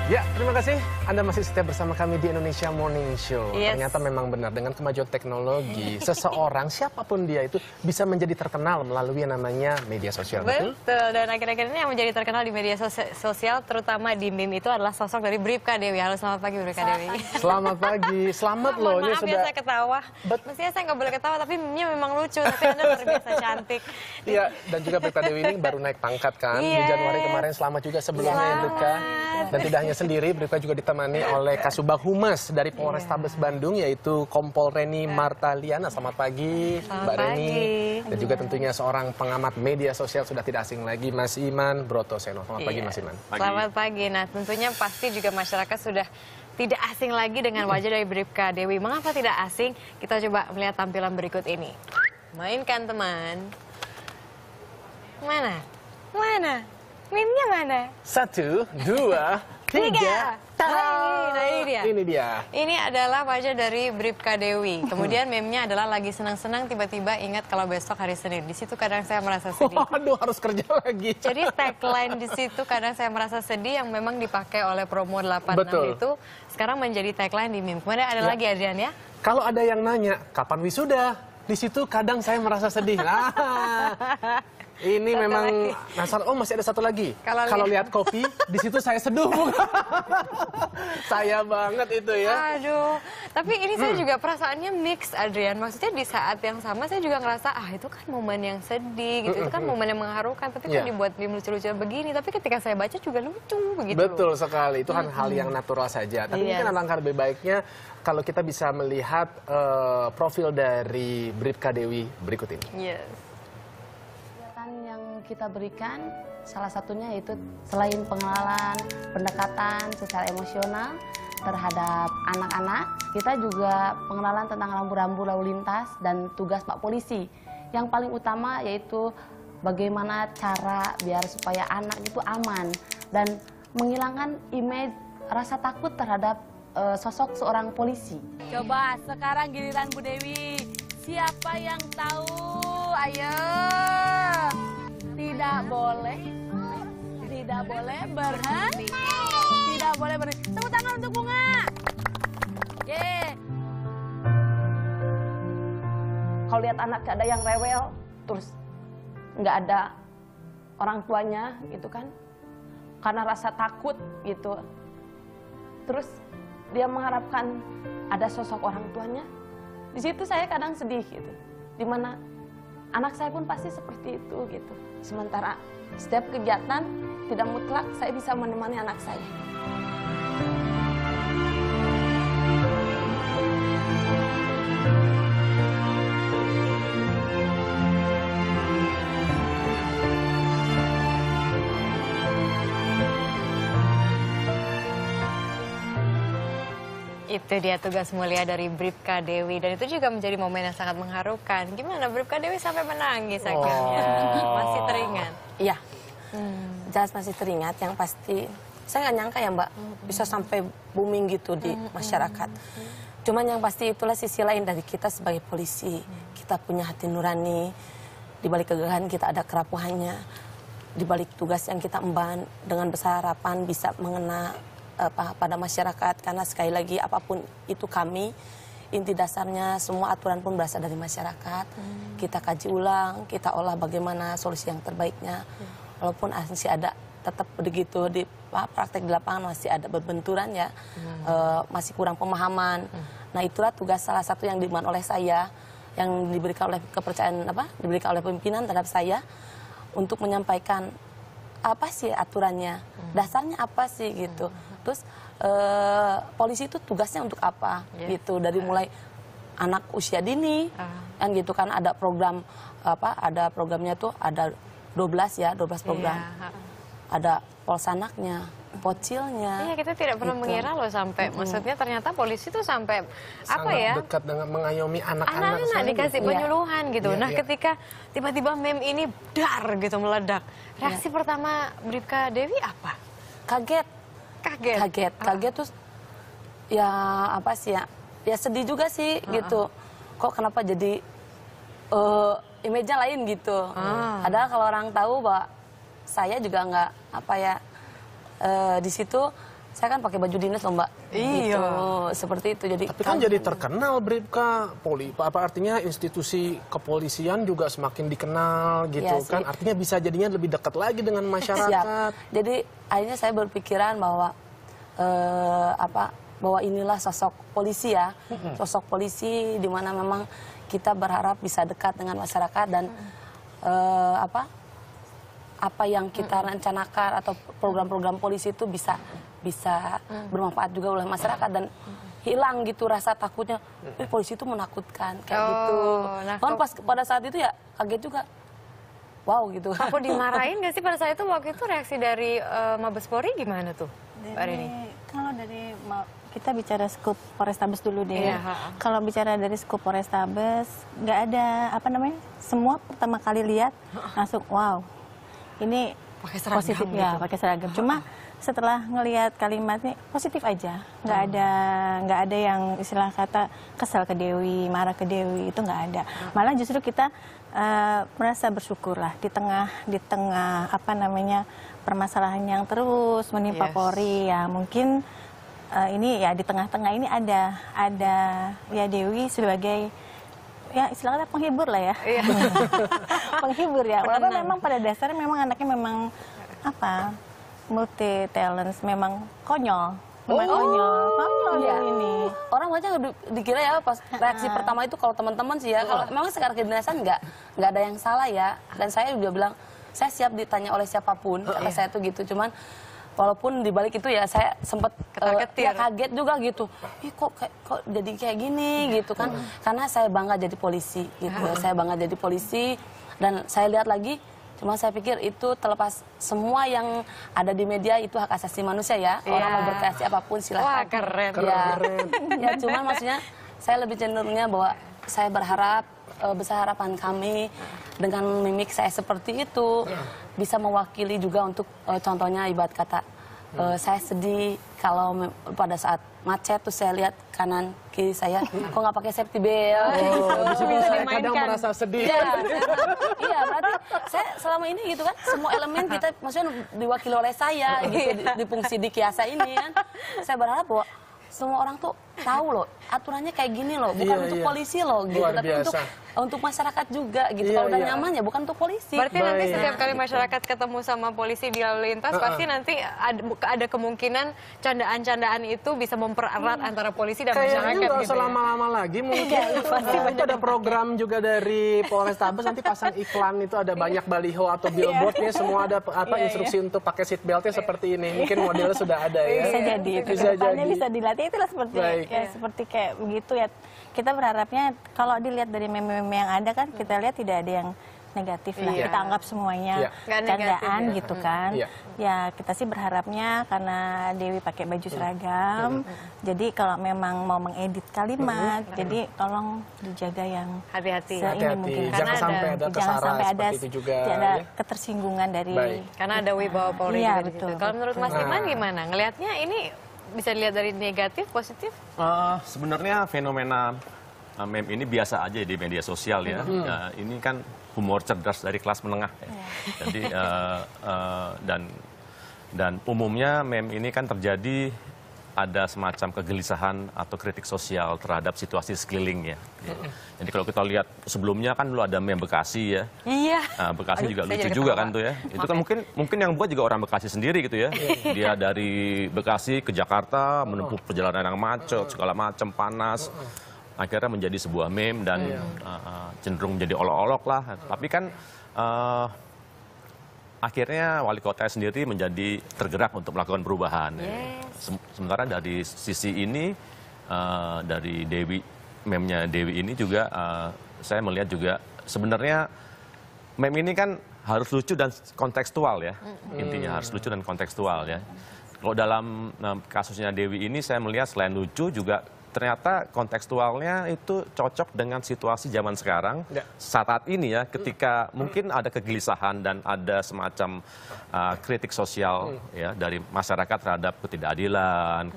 Ya, terima kasih. Anda masih setia bersama kami di Indonesia Morning Show. Yes. Ternyata memang benar, dengan kemajuan teknologi, seseorang, siapapun dia itu, bisa menjadi terkenal melalui yang namanya media sosial. Betul? Betul, dan akhir-akhir ini yang menjadi terkenal di media sosial, terutama di meme itu adalah sosok dari Bribka Dewi. Halo, selamat pagi Bribka Dewi. Selamat pagi, selamat loh. Maaf Ini ya sudah... saya ketawa. Mestinya saya nggak boleh ketawa, tapi meme-nya memang lucu. Tapi Anda luar biasa cantik. Iya, dan juga Bribka Dewi ini baru naik pangkat kan. Di Yes. Januari kemarin, selamat juga sebelumnya ya Bribka. Dan tidak hanya sendiri, Bribka juga ditemani oleh Kasubag Humas dari Polrestabes Bandung, yaitu Kompol Reni Martaliana. Selamat pagi, Mbak Reni. Dan juga tentunya seorang pengamat media sosial sudah tidak asing lagi, Mas Iman Brotoseno. Selamat pagi, Mas Iman. Selamat pagi. Nah, tentunya pasti juga masyarakat sudah tidak asing lagi dengan wajah dari Bribka Dewi. Mengapa tidak asing? Kita coba melihat tampilan berikut ini. Mainkan, teman. Mana? Mana? Meme-nya mana? 1, 2, 3. Nah, ini dia. Ini dia. Ini adalah wajah dari Bribka Dewi. Kemudian meme-nya adalah lagi senang-senang tiba-tiba ingat kalau besok hari Senin. Di situ kadang saya merasa sedih. Waduh, harus kerja lagi. Jadi tagline di situ kadang saya merasa sedih yang memang dipakai oleh Promo 86 Betul. itu sekarang menjadi tagline di meme. Kemudian ada lagi Adrian ya. Kalau ada yang nanya, kapan wisuda? Di situ kadang saya merasa sedih. Ini Satu memang lagi. nasar. Oh, masih ada satu lagi. Kalau lihat kopi, di situ saya seduh. Saya banget itu ya. Aduh, tapi ini saya juga perasaannya mix, Adrian. Maksudnya di saat yang sama saya juga ngerasa, itu kan momen yang sedih, gitu. Itu kan momen yang mengharukan, tapi kok dibuat meme lucu-lucu begini. Tapi ketika saya baca juga lucu, begitu. Betul sekali, itu kan hal yang natural saja. Tapi mungkin alangkah lebih baiknya kalau kita bisa melihat profil dari Bribka Dewi berikut ini. Yes. Yang kita berikan salah satunya yaitu selain pengenalan, pendekatan secara emosional terhadap anak-anak, kita juga pengenalan tentang rambu-rambu lalu lintas dan tugas Pak Polisi. Yang paling utama yaitu bagaimana cara biar supaya anak itu aman dan menghilangkan image rasa takut terhadap sosok seorang polisi. Coba sekarang giliran Bu Dewi. Siapa yang tahu? Ayo. Tidak boleh berhenti. Tidak boleh berhenti. Tepuk tangan untuk Bunga. Yeay. Kalau lihat anak ada yang rewel, terus nggak ada orang tuanya gitu kan, karena rasa takut gitu. Terus dia mengharapkan ada sosok orang tuanya. Di situ saya kadang sedih gitu, dimana anak saya pun pasti seperti itu gitu. Sementara setiap kegiatan tidak mutlak saya bisa menemani anak saya. Itu dia tugas mulia dari Bribka Dewi, dan itu juga menjadi momen yang sangat mengharukan. Gimana Bribka Dewi sampai menangis akhirnya? Masih teringat? Iya, jelas masih teringat. Yang pasti saya nggak nyangka ya Mbak bisa sampai booming gitu di masyarakat. Cuman yang pasti itulah sisi lain dari kita sebagai polisi. Kita punya hati nurani, di balik kegagahan kita ada kerapuhannya, di balik tugas yang kita emban dengan besar harapan bisa mengena pada masyarakat, karena sekali lagi apapun itu kami, inti dasarnya semua aturan pun berasal dari masyarakat. Kita kaji ulang, kita olah bagaimana solusi yang terbaiknya. Walaupun masih ada tetap begitu di praktek di lapangan masih ada berbenturan ya, masih kurang pemahaman. Nah itulah tugas salah satu yang diemban oleh saya, yang diberikan oleh kepercayaan diberikan oleh pimpinan terhadap saya untuk menyampaikan apa sih aturannya, dasarnya apa sih gitu. Terus polisi itu tugasnya untuk apa gitu, dari mulai anak usia dini kan gitu kan, ada program ada programnya tuh ada 12 program. Ada polsanaknya, pocilnya. Iya, kita tidak pernah mengira loh sampai, maksudnya ternyata polisi tuh sampai Sangat dekat dengan mengayomi anak-anak. anak-anak dikasih penyuluhan gitu. Nah, iya. ketika tiba-tiba meme ini dar gitu meledak, reaksi pertama Bribka Dewi apa? Kaget. Kaget terus ya apa sih ya sedih juga sih gitu. Kok kenapa jadi image-nya lain gitu. Padahal kalau orang tahu bahwa saya juga nggak di situ saya kan pakai baju dinas loh Mbak. Iya. Gitu, seperti itu. Jadi Tapi kan jadi terkenal Bribka, apa artinya institusi kepolisian juga semakin dikenal gitu Iya sih. kan. Artinya bisa jadinya lebih dekat lagi dengan masyarakat. siap. Jadi akhirnya saya berpikiran bahwa bahwa inilah sosok polisi ya. Sosok polisi di mana memang kita berharap bisa dekat dengan masyarakat dan apa yang kita rencanakan atau program-program polisi itu bisa bermanfaat juga oleh masyarakat dan hilang gitu rasa takutnya. Polisi itu menakutkan kayak gitu. nah, Kan pas pada saat itu ya kaget juga. Wow gitu. Aku dimarahin nggak sih pada saat itu? Waktu itu reaksi dari Mabes Polri gimana tuh, Mbak Reni? Kalau kita bicara skup Polrestabes dulu deh. Iya, Kalau bicara dari skup Polrestabes, nggak ada semua pertama kali lihat langsung wow, ini Pakai seragam positif gitu. ya, pakai seragam. Cuma setelah ngelihat kalimatnya positif aja, nggak ada yang istilah kata kesal ke Dewi, marah ke Dewi, itu nggak ada. Malah justru kita merasa bersyukur lah di tengah permasalahan yang terus menimpa Polri ya mungkin. Ini ya di tengah-tengah ini ada ya Dewi sebagai ya istilahnya penghibur lah ya. Penghibur ya. Walaupun memang pada dasarnya memang anaknya memang multi talents, memang konyol. Konyol Iya. ini. Orang aja dikira ya pas reaksi pertama itu kalau teman-teman sih ya, kalau memang sekarang kedinasan nggak ada yang salah ya. Dan saya juga bilang saya siap ditanya oleh siapapun, kata saya tuh gitu. Cuman walaupun dibalik itu ya saya sempat kaget juga gitu. Ih kok jadi kayak gini gitu kan. Karena saya bangga jadi polisi gitu. Saya bangga jadi polisi dan saya lihat lagi cuma saya pikir itu terlepas semua yang ada di media itu hak asasi manusia ya. Orang mau berkreasi apapun silahkan. Wah, keren. Ya cuman maksudnya saya lebih cenderungnya bahwa saya berharap besar harapan kami dengan mimik saya seperti itu bisa mewakili juga untuk contohnya ibarat kata saya sedih kalau pada saat macet tuh saya lihat kanan kiri saya kok nggak pakai safety belt. Saya kadang merasa sedih. Iya berarti saya selama ini gitu kan semua elemen kita maksudnya diwakili oleh saya gitu di fungsi di Kiasa ini kan. Saya berharap bahwa semua orang tuh tahu loh aturannya kayak gini loh, bukan untuk polisi loh gitu, Luar tapi biasa. untuk masyarakat juga gitu. Kalau udah nyaman ya bukan untuk polisi. Berarti nanti setiap kali masyarakat ketemu sama polisi di lalu lintas pasti nanti ada kemungkinan candaan-candaan itu bisa mempererat antara polisi dan Kayaknya masyarakat nggak gitu usah ya. lama-lama lagi mungkin. Itu ada program juga dari Polrestabes nanti pasang iklan itu ada banyak baliho atau billboardnya semua ada instruksi untuk pakai seat beltnya seperti ini. Mungkin modelnya sudah ada ya. Bisa jadi itu. Bisa Kedepannya jadi. bisa dilatih itulah seperti seperti kayak begitu ya. Kita berharapnya kalau dilihat dari meme-meme yang ada kan kita lihat tidak ada yang negatif lah. Iya. Kita anggap semuanya Nggak candaan negatif, gitu kan. Iya. Ya kita sih berharapnya karena Dewi pakai baju seragam. Jadi kalau memang mau mengedit kalimat, jadi tolong dijaga yang Hati-hati. seini Hati-hati. mungkin. Jangan Karena sampai ada Jangan kesalahan sampai ada seperti itu juga. ada Ya. ketersinggungan dari Baik. Karena ada wibawa Polri Iya, juga di betul, situ. Kalau menurut Mas betul. Iman gimana? Ngelihatnya ini bisa dilihat dari negatif, positif? Sebenarnya fenomena meme ini biasa aja di media sosial ya. Ini kan humor cerdas dari kelas menengah. Ya. Jadi dan umumnya meme ini kan terjadi ada semacam kegelisahan atau kritik sosial terhadap situasi sekeliling ya. Jadi kalau kita lihat sebelumnya kan dulu ada meme Bekasi ya. Iya. Nah, Bekasi juga saya lucu jadi juga ketawa. kan tuh ya. Itu kan mungkin yang buat juga orang Bekasi sendiri gitu ya. Dia dari Bekasi ke Jakarta menempuh perjalanan yang macet, segala macam panas. Akhirnya menjadi sebuah meme dan cenderung menjadi olok-olok lah. Tapi kan akhirnya wali kota sendiri menjadi tergerak untuk melakukan perubahan. Sementara dari sisi ini dari meme-nya Dewi ini juga saya melihat juga sebenarnya meme ini kan harus lucu dan kontekstual ya. Intinya harus lucu dan kontekstual ya. Kalau dalam kasusnya Dewi ini saya melihat selain lucu juga ternyata kontekstualnya itu cocok dengan situasi zaman sekarang saat ini ya, ketika mungkin ada kegelisahan dan ada semacam kritik sosial ya dari masyarakat terhadap ketidakadilan.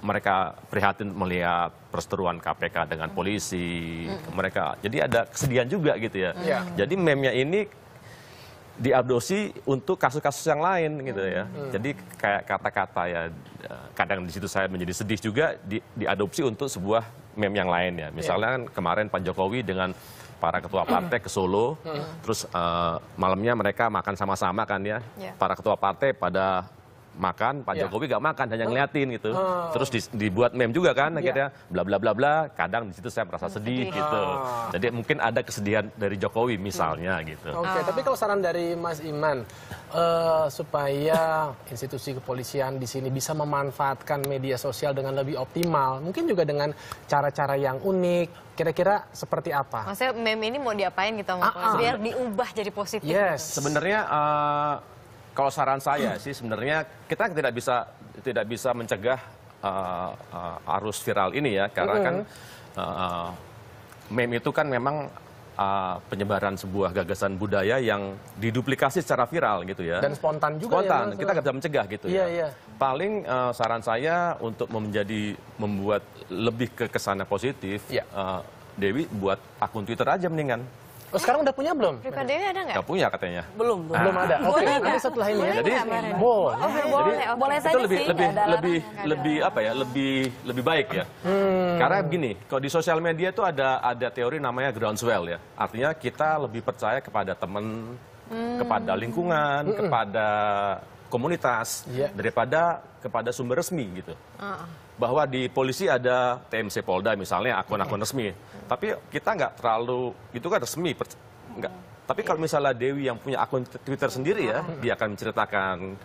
Mereka prihatin melihat perseteruan KPK dengan polisi. Mereka jadi ada kesedihan juga gitu ya. Jadi meme-nya ini diadopsi untuk kasus-kasus yang lain gitu ya. Jadi kayak kata-kata ya, kadang di situ saya menjadi sedih juga diadopsi untuk sebuah meme yang lain ya. Misalnya kan kemarin Pak Jokowi dengan para ketua partai ke Solo, terus malamnya mereka makan sama-sama kan ya. Para ketua partai pada makan, Pak Jokowi gak makan, hanya ngeliatin gitu. Terus dibuat meme juga kan, akhirnya bla bla bla bla. Kadang di situ saya merasa sedih gitu. Jadi mungkin ada kesedihan dari Jokowi misalnya gitu. Oke, tapi kalau saran dari Mas Iman supaya institusi kepolisian di sini bisa memanfaatkan media sosial dengan lebih optimal, mungkin juga dengan cara-cara yang unik. Kira-kira seperti apa? Maksudnya meme ini mau diapain gitu, biar diubah jadi positif. Yes. Sebenarnya kalau saran saya sih sebenarnya kita tidak bisa mencegah arus viral ini ya, karena kan meme itu kan memang penyebaran sebuah gagasan budaya yang diduplikasi secara viral gitu ya. Dan spontan juga spontan, ya. kita nggak bisa mencegah gitu Iya, ya. iya. Paling saran saya untuk membuat lebih ke kesannya positif, Dewi buat akun Twitter aja mendingan. Oh, sekarang udah punya belum? Bribka Dewi ada nggak? Nggak punya katanya. Belum. Belum ada. Oke, nanti setelah ini ya. Jadi Boleh itu saja lebih sih. lebih nggak ada lebih larangan. lebih apa ya, lebih baik ya. Karena begini, kalau di sosial media itu ada teori namanya groundswell ya. Artinya kita lebih percaya kepada teman, kepada lingkungan, kepada komunitas daripada kepada sumber resmi gitu. Bahwa di polisi ada TMC Polda misalnya, akun-akun resmi. Tapi kita nggak terlalu, itu kan resmi. Nggak. Tapi kalau misalnya Dewi yang punya akun Twitter sendiri ya, dia akan menceritakan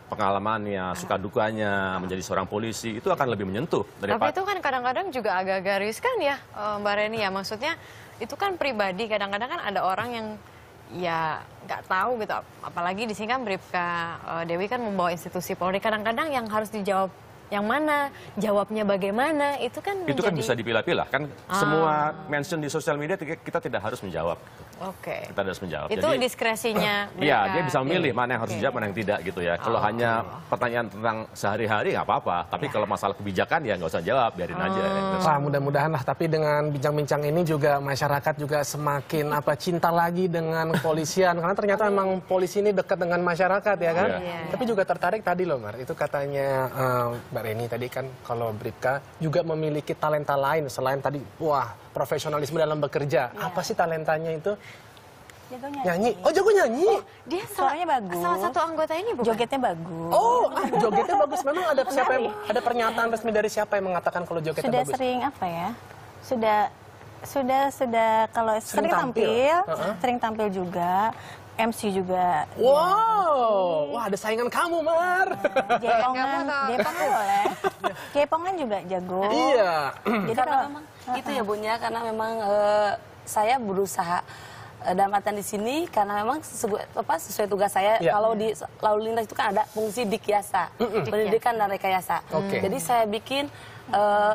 pengalamannya, suka dukanya, menjadi seorang polisi, itu akan lebih menyentuh. Tapi itu kan kadang-kadang juga agak-agak riskan ya, Mbak Reni ya. Maksudnya itu kan pribadi, kadang-kadang kan ada orang yang ya nggak tahu gitu. Apalagi di sini kan Bribka Dewi kan membawa institusi Polri. Kadang-kadang yang harus dijawab yang mana, jawabnya bagaimana, itu kan menjadi... Itu kan bisa dipilah-pilah, kan semua mention di sosial media kita tidak harus menjawab. Oke. Kita harus menjawab. Itu jadi, diskresinya Iya, mereka. dia bisa memilih mana yang harus dijawab, mana yang tidak gitu ya. Kalau hanya pertanyaan tentang sehari-hari nggak apa-apa, tapi kalau masalah kebijakan ya nggak usah jawab, biarin aja. Wah, mudah-mudahan lah. Tapi dengan bincang-bincang ini juga masyarakat juga semakin cinta lagi dengan kepolisian. Karena ternyata memang polisi ini dekat dengan masyarakat ya kan. Tapi juga tertarik tadi loh Mar, itu katanya Mbak Reni tadi kan kalau Bribka juga memiliki talenta lain selain tadi profesionalisme dalam bekerja. Apa sih talentanya itu? Jago Nyanyi. Oh, jago nyanyi. Dia Suaranya bagus. Salah satu anggota ini bukan? Jogetnya bagus. Oh, jogetnya bagus. Memang ada pernyataan resmi dari siapa yang mengatakan kalau jogetnya Sudah bagus? sering apa ya? Sudah kalau sering tampil? sering tampil juga. MC juga. Wow, wah ada saingan kamu, Mar. Jaipongan boleh. Jaipongan juga jago. Iya. Jadi karena memang itu ya Bun ya, karena memang saya berusaha dalam artian di sini karena memang sesuai tugas saya. Kalau di lalu lintas itu kan ada fungsi dikyasa, pendidikan dan rekayasa. Jadi saya bikin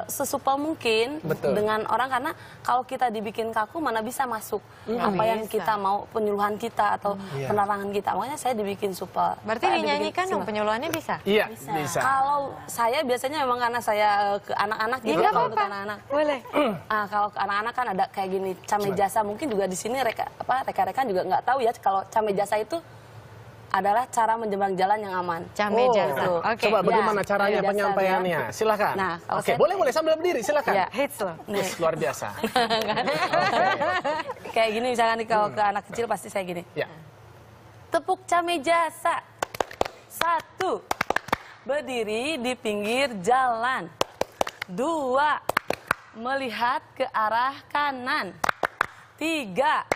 sesupel mungkin dengan orang, karena kalau kita dibikin kaku mana bisa masuk apa yang kita mau, penyuluhan kita atau penerangan kita. Makanya saya dibikin supel. Berarti dinyanyikan dong, penyuluhannya bisa? Iya, bisa. Kalau saya biasanya memang karena saya ke anak-anak gitu. Nggak Kalau apa-apa. ke anak-anak. Boleh. Kalau ke anak-anak kan ada kayak gini, Came Jasa. Mungkin juga di sini rekan-rekan juga nggak tahu ya kalau Came Jasa itu adalah cara menyeberang jalan yang aman. Came Jasa. Oke. Coba bagaimana Ya, caranya Came Jasa, penyampaiannya? Silakan. Nah, kalau Oke, boleh sambil berdiri, silakan. Ya. Hits loh. Yes, luar biasa. Kayak gini misalkan nih, kalau ke anak kecil pasti saya gini. Ya. Tepuk Came Jasa. 1. Berdiri di pinggir jalan. 2. Melihat ke arah kanan. 3.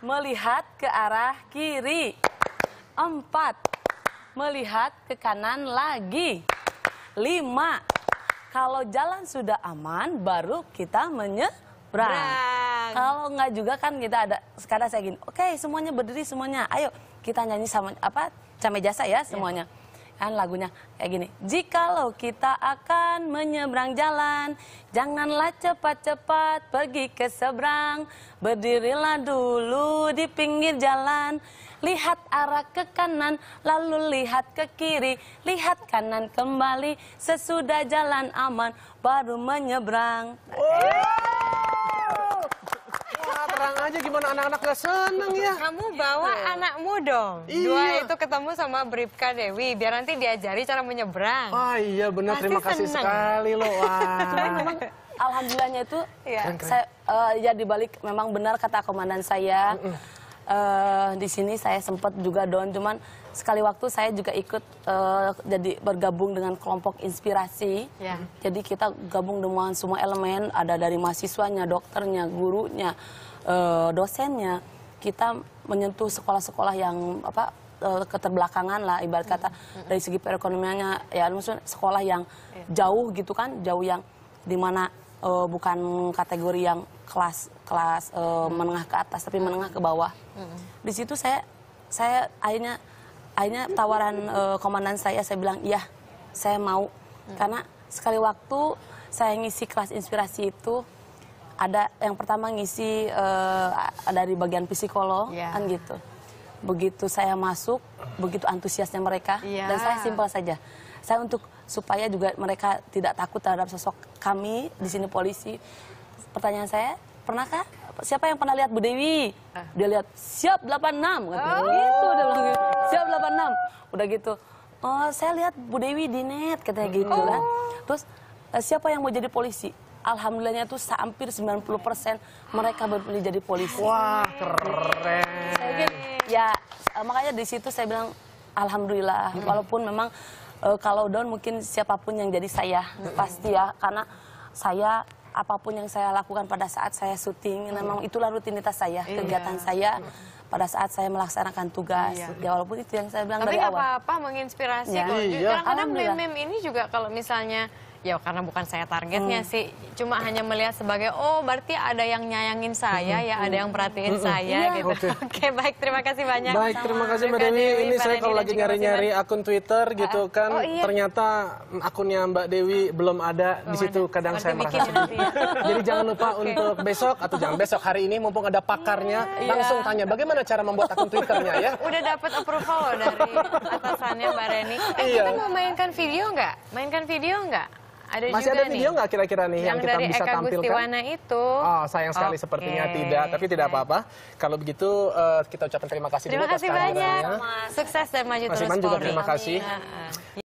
Melihat ke arah kiri. 4. Melihat ke kanan lagi. 5. Kalau jalan sudah aman, baru kita menyeberang. Kalau nggak juga kan kita ada, sekarang saya gini, oke, semuanya berdiri semuanya. Ayo kita nyanyi sama Came Jasa ya semuanya. Kan lagunya kayak gini. Jikalau kita akan menyeberang jalan, janganlah cepat-cepat pergi ke seberang. Berdirilah dulu di pinggir jalan. Lihat arah ke kanan, lalu lihat ke kiri. Lihat kanan kembali, sesudah jalan aman, baru menyeberang. Wah, terang aja gimana anak-anak gak seneng ya. Kamu bawa anakmu dong. Iya. Dua itu ketemu sama Bribka Dewi, biar nanti diajari cara menyeberang. Ah iya benar, Pasti terima kasih seneng. sekali loh. Wah. Alhamdulillahnya itu Iya. saya ya dibalik memang benar kata komandan saya. Di sini saya sempat juga down, cuman sekali waktu saya juga ikut jadi bergabung dengan kelompok inspirasi. Ya. Jadi kita gabung dengan semua elemen, ada dari mahasiswanya, dokternya, gurunya, dosennya. Kita menyentuh sekolah-sekolah yang keterbelakangan lah, ibarat kata dari segi perekonomiannya, ya maksudnya sekolah yang jauh gitu kan, jauh yang dimana bukan kategori yang kelas menengah ke atas, tapi menengah ke bawah. Di situ saya akhirnya tawaran komandan saya bilang iya, saya mau. Karena sekali waktu saya ngisi kelas inspirasi itu, ada yang pertama ngisi dari bagian psikolog, kan gitu. Begitu saya masuk, begitu antusiasnya mereka, dan saya simpel saja. Saya supaya juga mereka tidak takut terhadap sosok kami di sini polisi. Pertanyaan saya, pernahkah siapa yang pernah lihat Bu Dewi? Dia lihat siap 86 gitu, udah bilang gitu. Siap 86. Udah gitu. Oh, saya lihat Bu Dewi di net katanya gitu kan. Terus siapa yang mau jadi polisi? Alhamdulillahnya tuh hampir 90% mereka berpilih jadi polisi. Wah, keren. Saya ya makanya di situ saya bilang alhamdulillah, walaupun memang kalau down mungkin siapapun yang jadi saya pasti ya, karena saya apapun yang saya lakukan pada saat saya syuting, memang itulah rutinitas saya, kegiatan saya pada saat saya melaksanakan tugas. Ya walaupun itu yang saya bilang Tapi dari nggak awal. apa-apa menginspirasi Ya. kok. Iya. Kadang-kadang Alhamdulillah. meme ini juga kalau misalnya, ya karena bukan saya targetnya sih, cuma hanya melihat sebagai, oh berarti ada yang nyayangin saya ya, ada yang perhatiin saya gitu. Oke, baik, terima kasih banyak. Baik, terima kasih Mbak Dewi. Ini saya kalau lagi nyari-nyari akun Twitter gitu kan, Oh, iya. ternyata akunnya Mbak Dewi belum ada di situ. Kadang Berarti saya merasa bikin sedih. nanti ya. Jadi jangan lupa untuk besok, atau jangan besok, hari ini mumpung ada pakarnya, langsung tanya bagaimana cara membuat akun Twitternya ya. Udah dapat approval loh dari atasannya Mbak Reni. Iya. Kita mau mainkan video nggak? Mainkan video nggak? Ada Masih juga ada video nggak kira-kira nih yang kita dari bisa Eka tampilkan? Gustiwana itu. Oh, sayang sekali Oke. sepertinya tidak, tapi tidak apa-apa. Kalau begitu kita ucapkan terima kasih Terima dulu atas kasih banyak. kehadirannya. Sukses dan maju Mas terus Iman juga Polri. terima kasih. Amin.